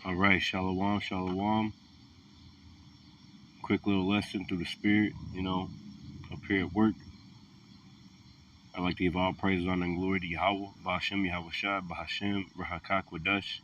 All right, shalom, shalom. Quick little lesson through the spirit, up here at work. I'd like to give all praise, honor, and glory to Yahweh, Ba'ashem, Yahweh Shai, Ba'ashem, Rahakak, Wadash.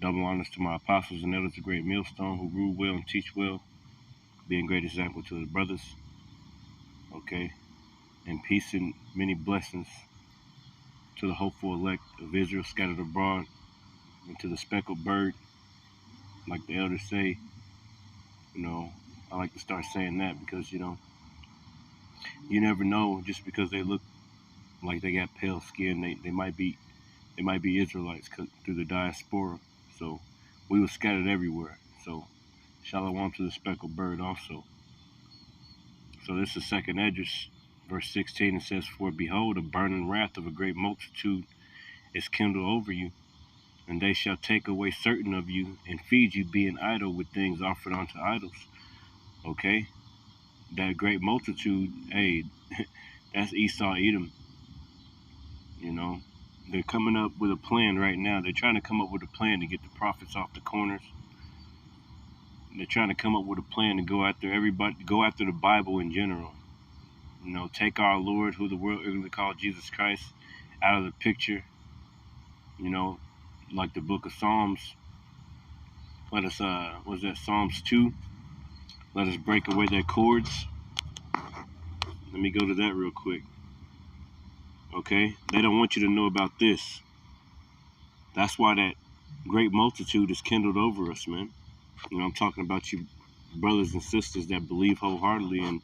Double honors to my apostles and elders, the great millstone, who rule well and teach well, being great example to the brothers. Okay, and peace and many blessings to the hopeful elect of Israel scattered abroad, and to the speckled bird, like the elders say. I like to start saying that because, you never know, just because they look like they got pale skin, they might be Israelites through the diaspora. So we were scattered everywhere. So shalom to the speckled bird also. So this is second Esdras, verse 16. It says, "For behold, a burning wrath of a great multitude is kindled over you, and they shall take away certain of you and feed you, being idle with things offered unto idols." Okay, that great multitude, hey, that's Esau, Edom. They're coming up with a plan right now. They're trying to come up with a plan to get the prophets off the corners. They're trying to come up with a plan to go after everybody, go after the Bible in general. Take our Lord, who the world is going to call Jesus Christ, out of the picture. Like the book of Psalms. Let us, was that Psalms 2? Let us break away their cords. Let me go to that real quick. Okay? They don't want you to know about this. That's why that great multitude is kindled over us, man. I'm talking about you brothers and sisters that believe wholeheartedly in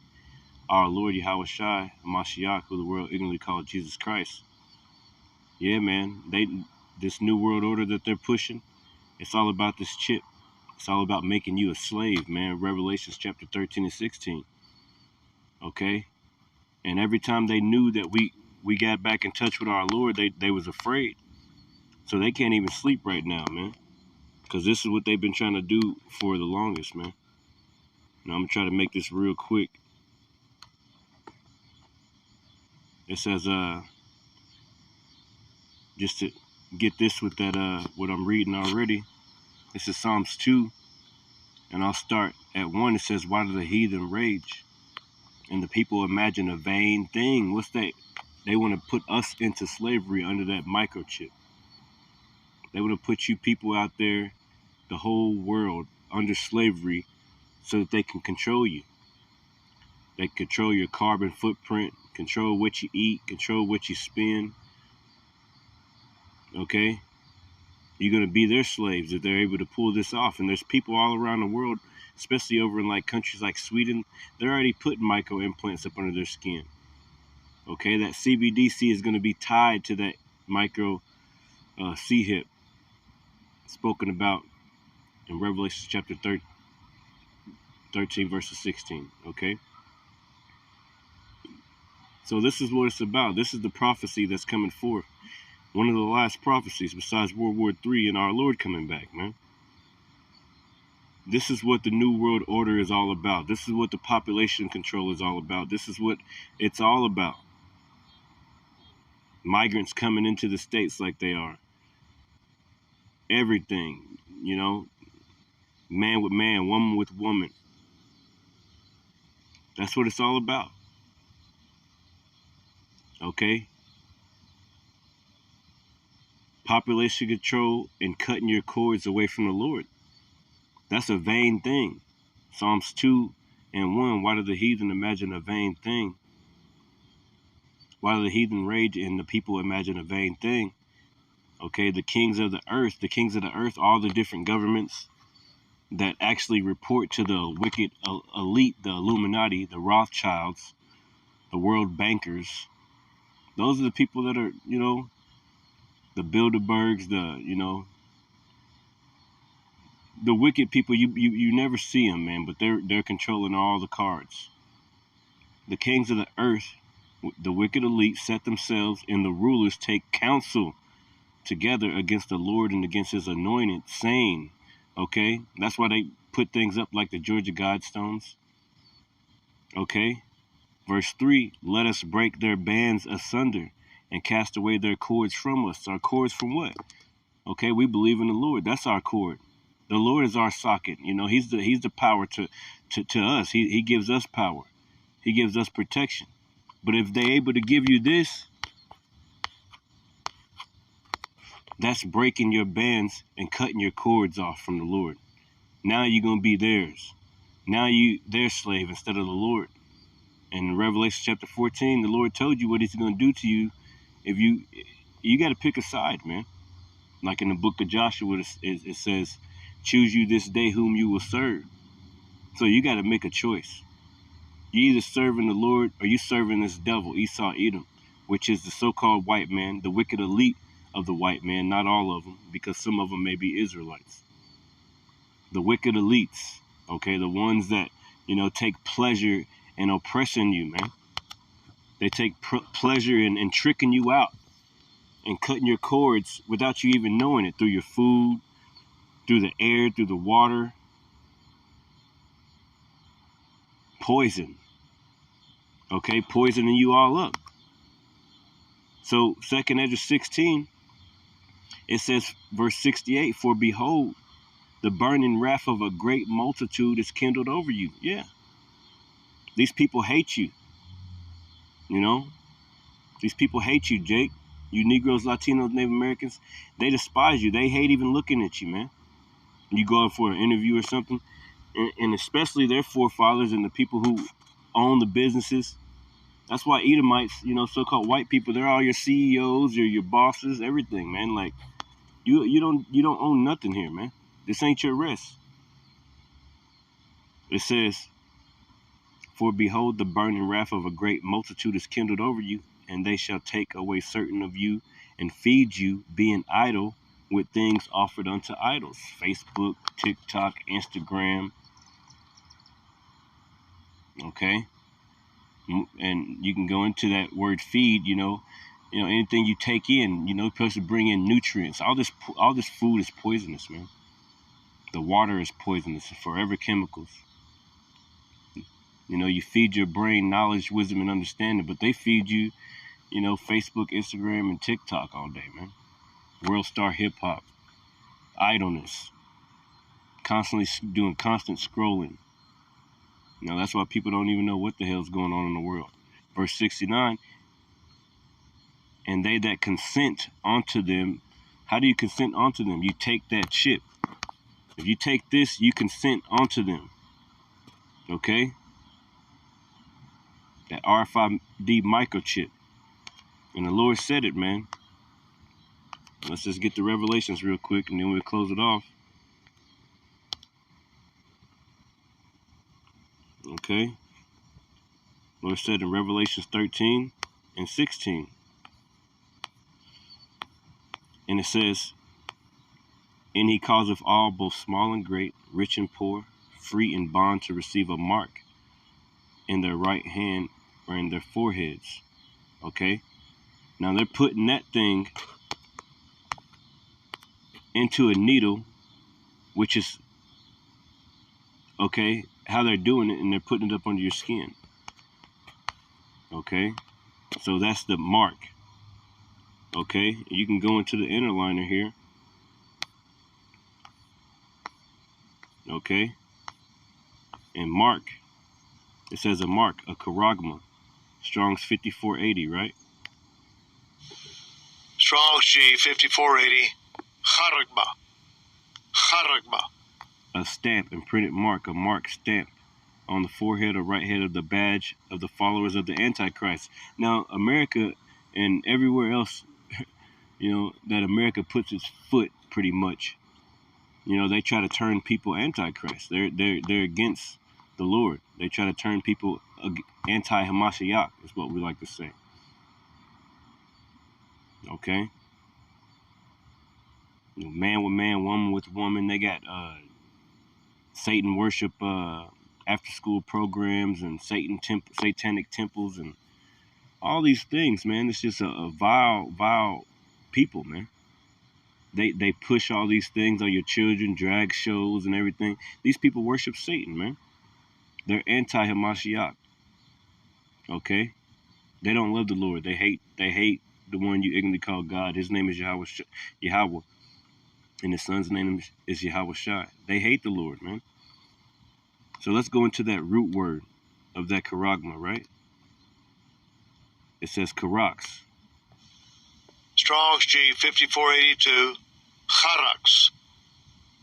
our Lord Yahweh Shai, Mashiach, who the world ignorantly called Jesus Christ. Yeah, man. This new world order that they're pushing, it's all about this chip. It's all about making you a slave, man. Revelations chapter 13 and 16. Okay? And every time they knew that we got back in touch with our Lord, they was afraid. So they can't even sleep right now, man. Because this is what they've been trying to do for the longest, man. I'm going to try to make this real quick. It says, just to get this with that, what I'm reading already. This is Psalms 2. And I'll start at 1. It says, "Why do the heathen rage? And the people imagine a vain thing." What's that? They want to put us into slavery under that microchip. They want to put you people out there, the whole world, under slavery so that they can control you. They control your carbon footprint, control what you eat, control what you spend. Okay? You're going to be their slaves if they're able to pull this off. And there's people all around the world, especially over in like countries like Sweden, they're already putting micro implants up under their skin. Okay? That CBDC is going to be tied to that micro C-hip spoken about in Revelation chapter 13, verses 16. Okay? So this is what it's about. This is the prophecy that's coming forth. One of the last prophecies besides World War III and our Lord coming back, man. This is what the New World Order is all about. This is what the population control is all about. This is what it's all about. Migrants coming into the States like they are. Everything, man with man, woman with woman. That's what it's all about. Okay? Population control and cutting your cords away from the Lord. That's a vain thing. Psalms 2 and 1. "Why do the heathen imagine a vain thing? Why do the heathen rage and the people imagine a vain thing?" Okay, the kings of the earth, all the different governments that actually report to the wicked elite, the Illuminati, the Rothschilds, the world bankers. Those are the people that are, the Bilderbergs, the wicked people. You never see them, man, but they're controlling all the cards. The kings of the earth, the wicked elite, set themselves, and the rulers take counsel together against the Lord and against his anointed, saying, okay, that's why they put things up like the Georgia Guidestones. Okay, verse 3, "Let us break their bands asunder and cast away their cords from us." Our cords from what? Okay, we believe in the Lord. That's our cord. The Lord is our socket. You know, He's the power to us. He gives us power. He gives us protection. But if they're able to give you this, that's breaking your bands and cutting your cords off from the Lord. Now you're gonna be theirs. Now you their slave instead of the Lord. And in Revelation chapter 14, the Lord told you what He's gonna do to you if you got to pick a side, man. Like in the book of Joshua, it says, "Choose you this day whom you will serve." So you got to make a choice. You either serving the Lord or you serving this devil, Esau, Edom, which is the so-called white man, the wicked elite of the white man. Not all of them, because some of them may be Israelites. The wicked elites, okay, the ones that take pleasure in oppressing you, man. They take pleasure in tricking you out and cutting your cords without you even knowing it, through your food, through the air, through the water. Poison. Okay, poisoning you all up. So 2nd Ezra 16, it says, verse 68, "For behold, the burning wrath of a great multitude is kindled over you." Yeah. These people hate you. These people hate you, Jake. You Negroes, Latinos, Native Americans, they despise you. They hate even looking at you, man. You go out for an interview or something, and especially their forefathers and the people who own the businesses. That's why Edomites, so-called white people, they're all your CEOs, your bosses, everything, man. Like you don't own nothing here, man. This ain't your rest. It says, "For behold, the burning wrath of a great multitude is kindled over you, and they shall take away certain of you and feed you, being idle with things offered unto idols." Facebook, TikTok, Instagram. Okay. And you can go into that word feed, anything you take in, you're supposed to bring in nutrients. All this food is poisonous, man. The water is poisonous, forever chemicals. You feed your brain knowledge, wisdom, and understanding, but they feed you, Facebook, Instagram, and TikTok all day, man. World star hip hop, idleness, constantly doing constant scrolling. That's why people don't even know what the hell's going on in the world. Verse 69, "And they that consent unto them," how do you consent unto them? You take that chip. If you take this, you consent unto them. Okay? That RFID microchip. And the Lord said it, man. Let's just get the Revelations real quick, and then we'll close it off. Okay? Lord said in Revelations 13 and 16. And it says, "And He causeth all, both small and great, rich and poor, free and bond, to receive a mark in their right hand or in their foreheads." Okay? Now they're putting that thing into a needle, which is, okay, how they're doing it, and they're putting it up under your skin. Okay? So that's the mark. Okay? You can go into the inner liner here. Okay? And mark. It says a mark, a charagma. Strong's 5480, right? Strong's G 5480. Charagma. A stamp, imprinted mark, a mark stamp on the forehead or right head of the badge of the followers of the Antichrist. Now, America and everywhere else, that America puts its foot pretty much, they try to turn people Antichrist. They're against the Lord. They try to turn people anti-Hamashiach, is what we like to say. Okay? Man with man, woman with woman. They got Satan worship after school programs and satanic temples and all these things, man. It's just a vile people, man. They push all these things on your children, drag shows and everything. These people worship Satan, man. They're anti-Hamashiach. Okay? They don't love the Lord. They hate the one you ignorantly call God. His name is Yahweh. and his son's name is Yahweh Shai. They hate the Lord, man. So let's go into that root word of that charagma, right? It says karax. Strong's G 5482. Charax.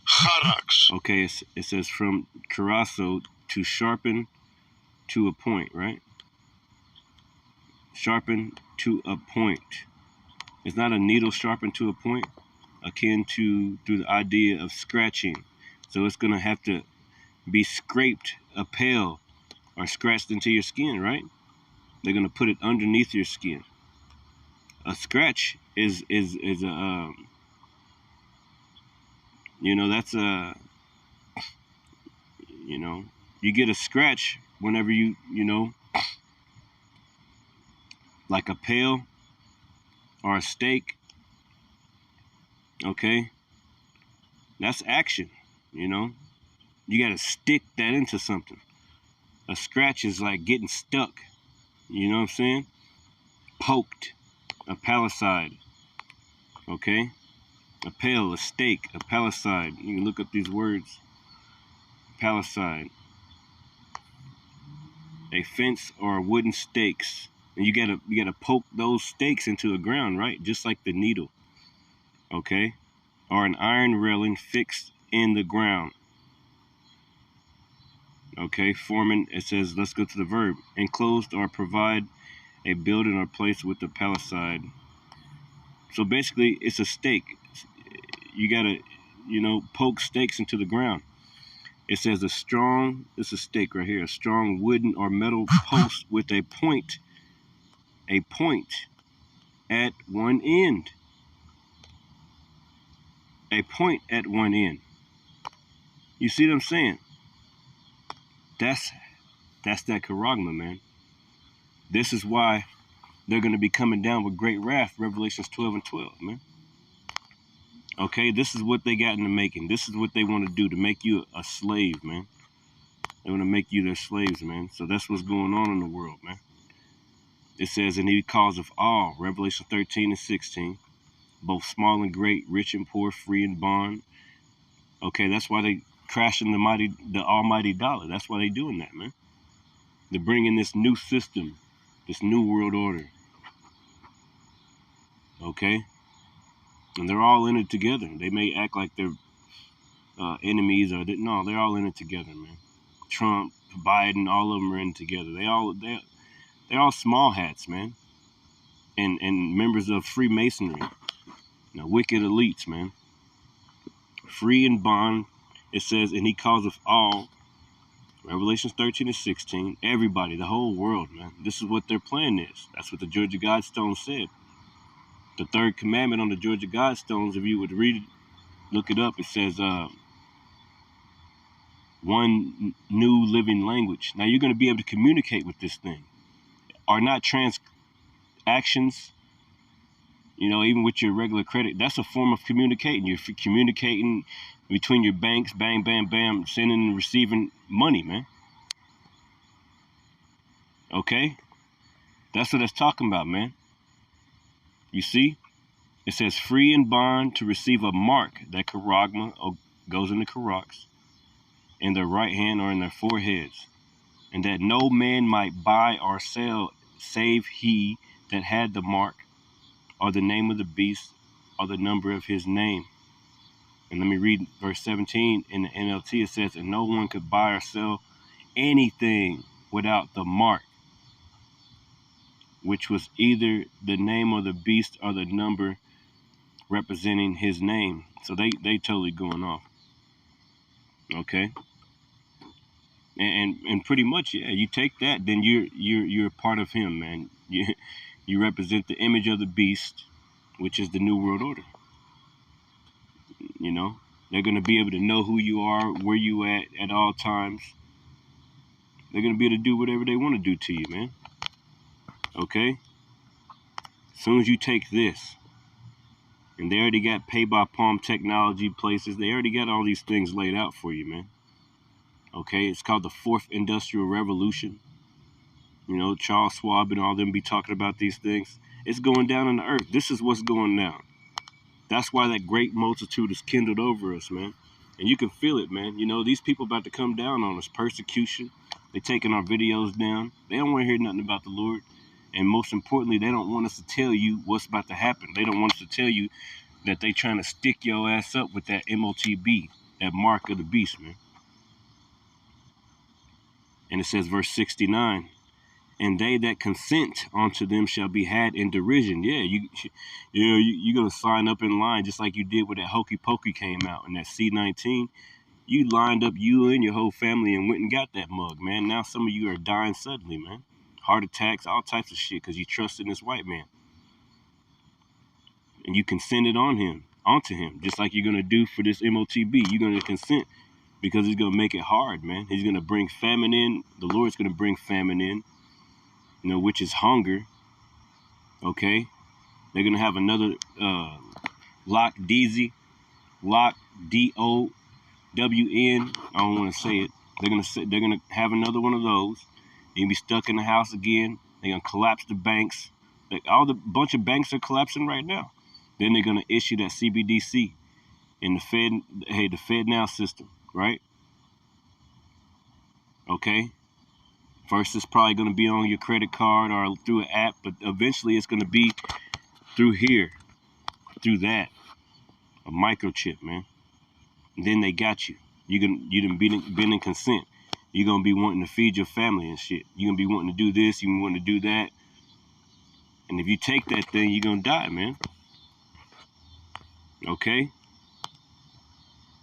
Charax. Okay, it says from karaso, to sharpen to a point, right? Sharpen to a point. It's not a needle sharpened to a point, akin to through the idea of scratching. So it's going to have to be scraped, a pale, or scratched into your skin, right? They're going to put it underneath your skin. A scratch is a, that's a, you get a scratch whenever you like a pail or a stake, okay? That's action, You got to stick that into something. A scratch is like getting stuck, you know what I'm saying? Poked, a palicide, okay? A pail, a stake, a palicide. You can look up these words. Palicide. A fence or wooden stakes. And you gotta poke those stakes into the ground, right? Just like the needle. Okay? Or an iron railing fixed in the ground. Okay, forming, it says, let's go to the verb. Enclosed or provide a building or place with a palicide. So basically, it's a stake. You gotta, poke stakes into the ground. It says it's a stake right here, a strong wooden or metal post with a point at one end. A point at one end. You see what I'm saying? That's that charagma, man. This is why they're going to be coming down with great wrath, Revelations 12:12, man. Okay, this is what they got in the making. This is what they want to do, to make you a slave, man. They want to make you their slaves, man. So that's what's going on in the world, man. It says, and he calls of all, Revelation 13:16, both small and great, rich and poor, free and bond. Okay, that's why they crashing the almighty dollar. That's why they doing that, man. They're bringing this new system, this new world order. Okay? And they're all in it together. They may act like they're enemies, no, they're all in it together, man. Trump, Biden, all of them are in it together. They're all small hats, man. And members of Freemasonry. Wicked elites, man. Free and bond. It says, and he calls us all, Revelations 13:16, everybody, the whole world, man. This is what their plan is. That's what the Georgia Guidestones said. The third commandment on the Georgia Guidestones, if you would read it, look it up, it says one new living language. Now you're going to be able to communicate with this thing. Are not transactions, even with your regular credit, that's a form of communicating. You're communicating between your banks, bang, bam, bam, sending and receiving money, man. Okay? That's what it's talking about, man. You see? It says free and bond to receive a mark, that charagma goes in the karax, in their right hand or in their foreheads, and that no man might buy or sell save he that had the mark, or the name of the beast, or the number of his name. And let me read verse 17 in the NLT. It says, and no one could buy or sell anything without the mark, which was either the name of the beast or the number representing his name. So they totally going off. Okay? And pretty much, yeah, you take that, then you're a part of him, man. You represent the image of the beast, which is the New World Order. They're going to be able to know who you are, where you at all times. They're going to be able to do whatever they want to do to you, man. Okay? As soon as you take this, and they already got pay-by-palm technology places, they already got all these things laid out for you, man. Okay? It's called the Fourth Industrial Revolution. Charles Schwab and all them be talking about these things. It's going down on the earth. This is what's going down. That's why that great multitude is kindled over us, man. And you can feel it, man. You know, these people about to come down on us. Persecution. They taking our videos down. They don't want to hear nothing about the Lord. And most importantly, they don't want us to tell you what's about to happen. They don't want us to tell you that they trying to stick your ass up with that MOTB, that mark of the beast, man. And it says, verse 69, and they that consent unto them shall be had in derision. Yeah, you're going to sign up in line just like you did when that Hokey Pokey came out and that C-19. You lined up, you and your whole family, and went and got that mug, man. Now some of you are dying suddenly, man. Heart attacks, all types of shit, because you trusted this white man. And you consented onto him, just like you're going to do for this MOTB. You're going to consent because he's going to make it hard, man. He's going to bring famine in. The Lord's going to bring famine in, you know, which is hunger, okay? They're going to have another Lock DZ, Lock DOWN. I don't want to say it. They're going to have another one of those. You're going to be stuck in the house again. They're going to collapse the banks. All the bunch of banks are collapsing right now. Then they're going to issue that CBDC in the FedNow system, right? Okay. First, it's probably going to be on your credit card or through an app, but eventually it's going to be through here, through that, a microchip, man. And then they got you. You done been in consent. You're going to be wanting to feed your family and shit. You're going to be wanting to do this. You're going to want to do that. And if you take that thing, you're going to die, man. Okay?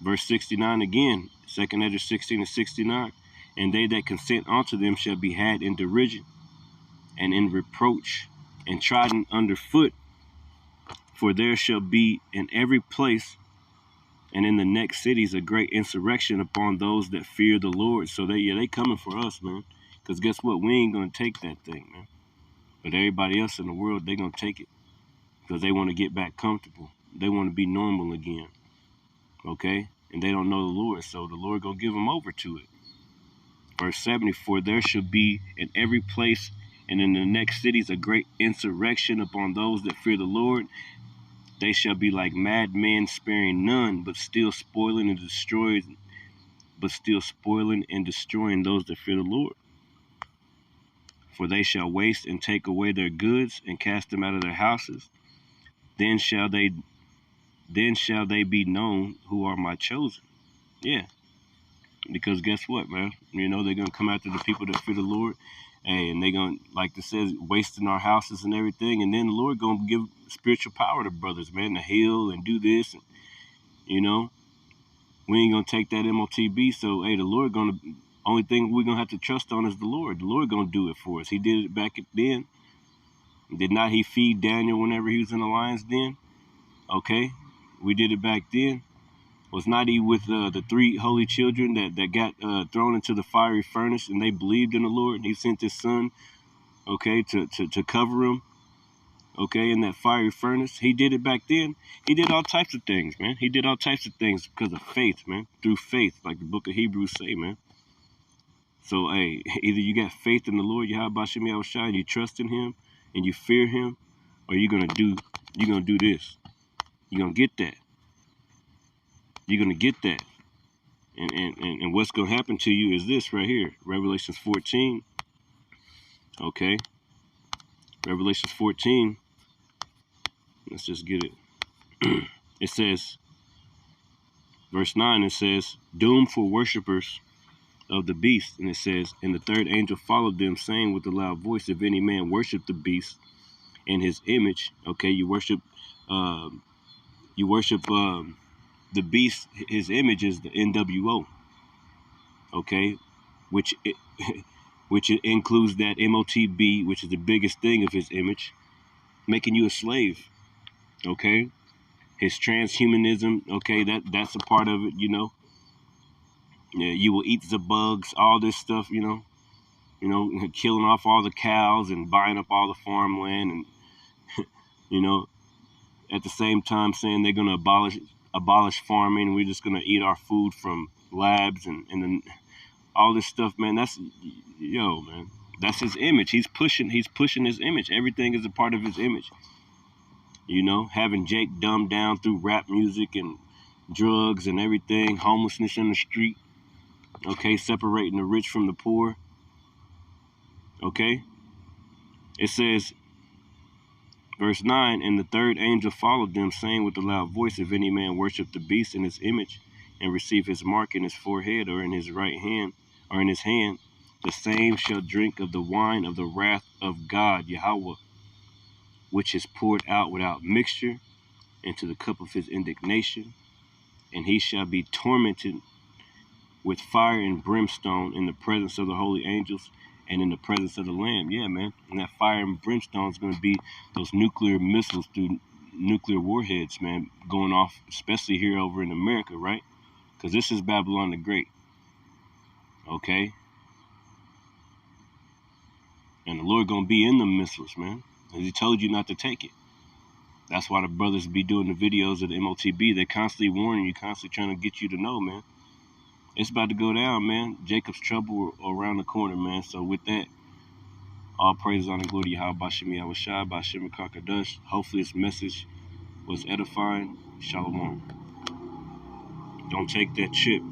Verse 69 again, 2nd Ezra 16 and 69. And they that consent unto them shall be had in derision and in reproach and trodden under foot. For there shall be in every place and in the next cities a great insurrection upon those that fear the Lord. So they coming for us, man. Because guess what? We ain't going to take that thing, man. But everybody else in the world, they going to take it. Because they want to get back comfortable. They want to be normal again. Okay? And they don't know the Lord. So the Lord going to give them over to it. Verse 70, for there shall be in every place and in the next cities a great insurrection upon those that fear the Lord. They shall be like madmen, sparing none, but still spoiling and destroying those that fear the Lord. For they shall waste and take away their goods and cast them out of their houses. Then shall they be known who are my chosen. Yeah. Because guess what, man? You know, they're going to come after the people that fear the Lord. And they're going to, like it says, wasting our houses and everything. And then the Lord going to give spiritual power to brothers, man, to heal and do this. And, you know, we ain't going to take that MOTB. So, hey, the Lord going to, only thing we're going to have to trust on is the Lord. The Lord going to do it for us. He did it back then. Did not he feed Daniel whenever he was in the lion's den? Okay. We did it back then. Was not he with the 3 holy children that got thrown into the fiery furnace, and they believed in the Lord, and he sent his son, okay, to cover them, okay, in that fiery furnace? He did it back then. He did all types of things, man. He did all types of things because of faith, man, through faith, like the book of Hebrews say, man. So, hey, either you got faith in the Lord, Yahweh Shem Yahushua, and you trust in him, and you fear him, or you're gonna do this. You're gonna get that. You're going to get that. And what's going to happen to you is this right here. Revelations 14. Okay. Revelations 14. Let's just get it. It says, verse 9, it says, doomed for worshipers of the beast. And it says, and the third angel followed them, saying with a loud voice, if any man worship the beast in his image, okay, you worship the beast, his image is the NWO, okay, which includes that MOTB, which is the biggest thing of his image, making you a slave, okay, his transhumanism, okay, that's a part of it, you know. Yeah, you will eat the bugs, all this stuff, you know, killing off all the cows and buying up all the farmland, and you know, at the same time saying they're going to abolish farming, and we're just going to eat our food from labs and then all this stuff, man. That's, man, that's his image. He's pushing his image. Everything is a part of his image. You know, having Jake dumbed down through rap music and drugs and everything, homelessness in the street, okay, separating the rich from the poor, okay? It says, verse 9, and the third angel followed them, saying with a loud voice, if any man worship the beast in his image and receive his mark in his forehead or in his right hand or in his hand, the same shall drink of the wine of the wrath of God, Yahweh, which is poured out without mixture into the cup of his indignation, and he shall be tormented with fire and brimstone in the presence of the holy angels and in the presence of the Lamb. Yeah, man. And that fire and brimstone is going to be those nuclear missiles through nuclear warheads, man, going off, especially here over in America, right? Because this is Babylon the Great, okay? And the Lord going to be in the missiles, man. Because he told you not to take it. That's why the brothers be doing the videos of the MOTB. They're constantly warning you, constantly trying to get you to know, man. It's about to go down, man. Jacob's trouble around the corner, man. So with that, all praises on the glory to Yahweh, Bashim Yahweh Shai, Bashim Kakadash. Hopefully this message was edifying. Shalom. Don't take that chip.